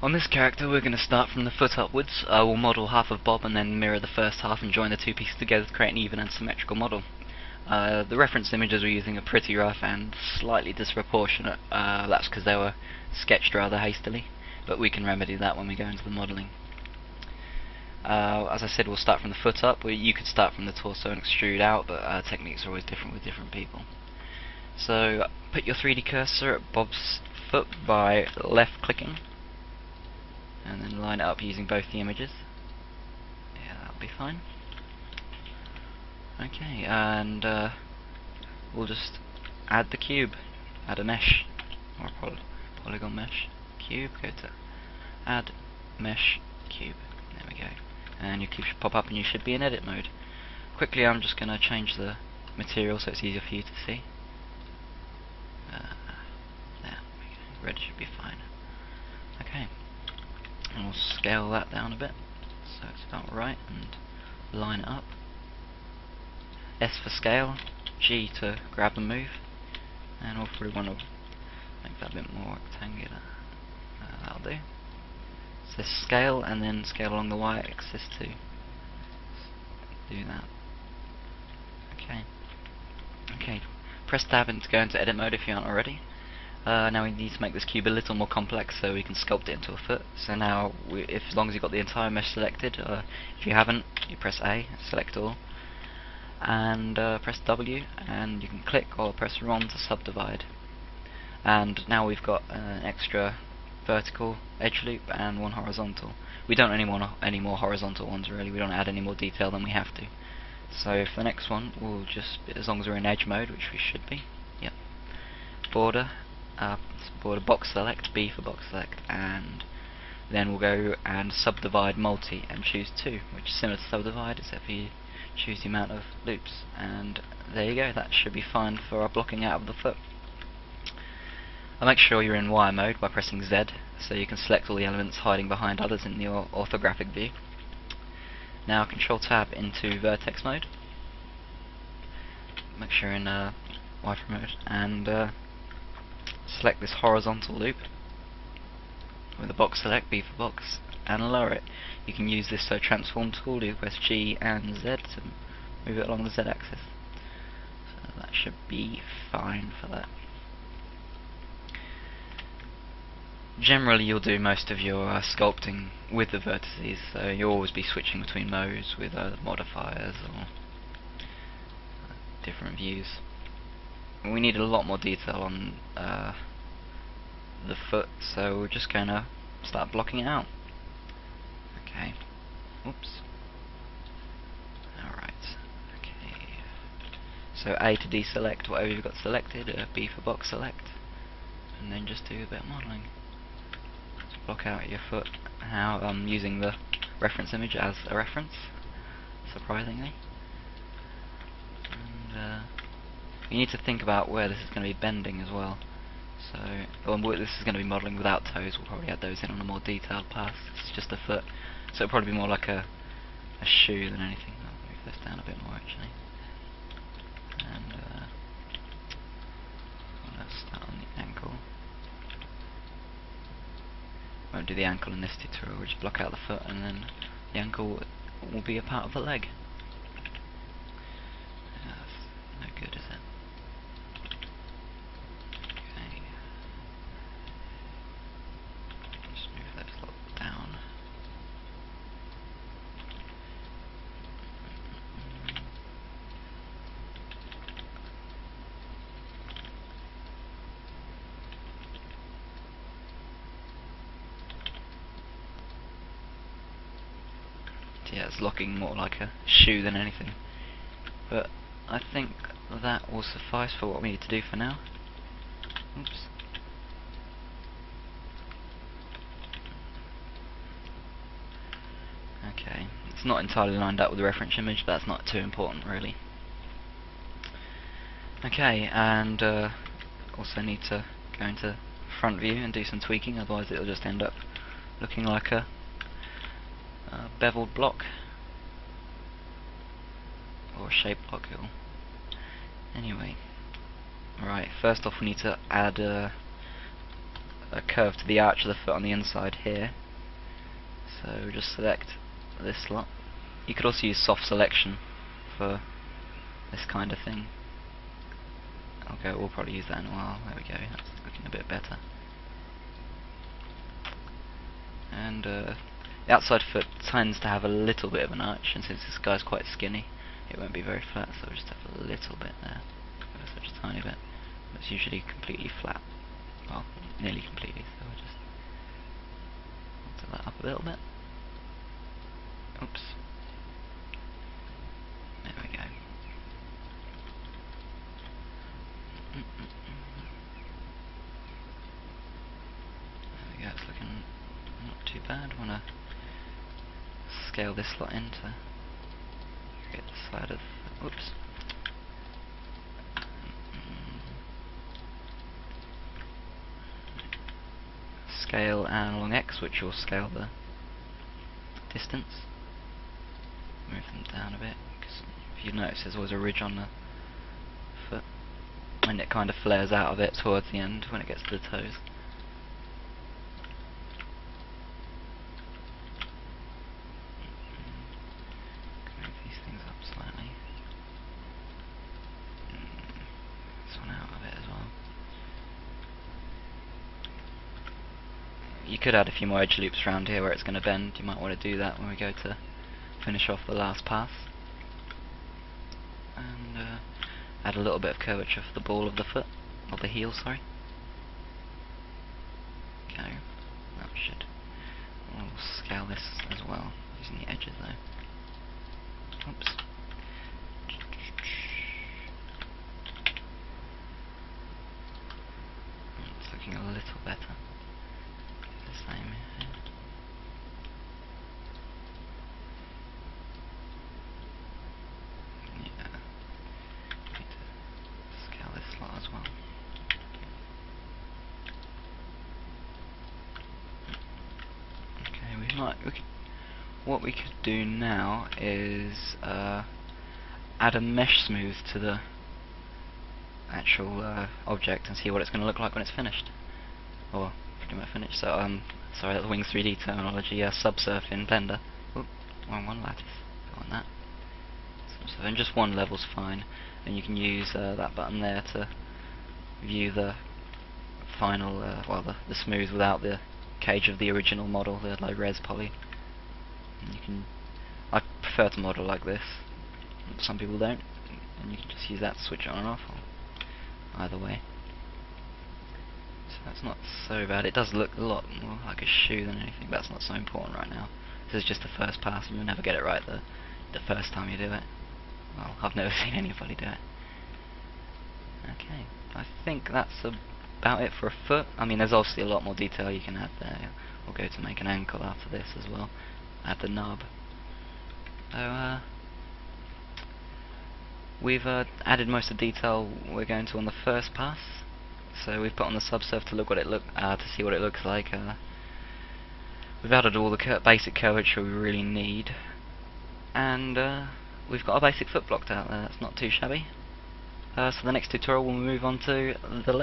On this character we're going to start from the foot upwards. We'll model half of Bob and then mirror the first half and join the two pieces together to create an even and symmetrical model. The reference images we're using are pretty rough and slightly disproportionate. That's because they were sketched rather hastily, but we can remedy that when we go into the modelling. As I said, we'll start from the foot up. You could start from the torso and extrude out, but techniques are always different with different people. So put your 3D cursor at Bob's foot by left clicking, and then line it up using both the images. Yeah, that'll be fine. Okay, and we'll just add the cube, add a mesh, or a polygon mesh, cube, go to add mesh cube, there we go, and your cube should pop up and you should be in edit mode. Quickly I'm just going to change the material so it's easier for you to see. There we go, red should be fine. Okay, and we'll scale that down a bit so it's about right and line it up. S for scale, G to grab and move, and we'll probably want to make that a bit more rectangular. That'll do. So scale and then scale along the y-axis to do that. Okay, press tab and to go into edit mode if you aren't already. Now we need to make this cube a little more complex so we can sculpt it into a foot. So now, as long as you've got the entire mesh selected, if you haven't, you press A, select all, and press W, and you can click or press ROM to subdivide. And now we've got an extra vertical edge loop and one horizontal. We don't want any more horizontal ones really, we don't add any more detail than we have to. So for the next one, we'll just, as long as we're in edge mode, which we should be, yep, border box select, B for box select, and then we'll go and subdivide multi and choose 2, which is similar to subdivide except for you choose the amount of loops, and there you go, that should be fine for our blocking out of the foot. I'll make sure you're in wire mode by pressing Z, so you can select all the elements hiding behind others in your orthographic view. Now Control Tab into vertex mode, make sure you're in wireframe mode, and select this horizontal loop with the box select, B for box, and lower it. You can use this transform tool, you press G and Z to move it along the Z axis. So that should be fine for that. Generally you'll do most of your sculpting with the vertices, so you'll always be switching between modes with modifiers or different views. We need a lot more detail on the foot, so we're just going to start blocking it out. Okay. Oops. Alright. Okay. So A to deselect whatever you've got selected, B for box select, and then just do a bit of modelling. Just block out your foot. Now I'm using the reference image as a reference, surprisingly. And you need to think about where this is going to be bending as well. So this is going to be modelling without toes, we'll probably add those in on a more detailed pass. It's just a foot, so it'll probably be more like a shoe than anything. I'll move this down a bit more actually. And let's start on the ankle. Won't do the ankle in this tutorial, we'll just block out the foot and then the ankle will be a part of the leg. Yeah, that's no good, is it? Yeah, it's looking more like a shoe than anything. But I think that will suffice for what we need to do for now. Oops. Okay, it's not entirely lined up with the reference image, but that's not too important really. Okay, and also need to go into front view and do some tweaking, otherwise it'll just end up looking like a beveled block or a shaped block. Anyway, right, first off we need to add a curve to the arch of the foot on the inside here. So just select this slot. You could also use soft selection for this kind of thing. Okay, we'll probably use that in a while. There we go, that's looking a bit better. And the outside foot tends to have a little bit of an arch, and since this guy's quite skinny, it won't be very flat, so we'll just have a little bit there. Just a tiny bit. It's usually completely flat. Well, nearly completely, so we'll just alter that up a little bit. Oops. There we go. There we go, it's looking not too bad. Want to scale this slot in to get the side of... Oops. Scale and along X, which will scale the distance. Move them down a bit, because if you notice there's always a ridge on the foot, and it kind of flares out of it towards the end when it gets to the toes. Move these things up slightly. This one out of it as well. You could add a few more edge loops around here where it's going to bend. You might want to do that when we go to finish off the last pass. And add a little bit of curvature for the ball of the foot, or the heel, sorry. Okay, that should... We'll scale this as well, using the edges though. Oops. It's looking a little better. The same here. Yeah. Need to scale this slot as well. Okay, what we could do now is add a mesh smooth to the actual object and see what it's going to look like when it's finished. Or pretty much finished. So sorry, that's Wings 3D terminology. Subsurf in Blender. Oop, wrong one, lattice. Go on that. Subsurf, and just one level's fine. And you can use that button there to view the final, the smooth without the cage of the original model, the low res poly. And you can, I prefer to model like this. Some people don't, and you can just use that to switch it on and off, or either way. So that's not so bad. It does look a lot more like a shoe than anything, but that's not so important right now. This is just the first pass, and you'll never get it right the first time you do it. Well, I've never seen anybody do it. Okay, I think that's about it for a foot. I mean, there's obviously a lot more detail you can add there. We'll go to make an ankle after this as well. Add the knob. So, we've added most of the detail we're going to on the first pass. So we've put on the subsurf to see what it looks like. We've added all the basic curvature we really need, and we've got a basic foot blocked out there. That's not too shabby. So the next tutorial we'll move on to the leg.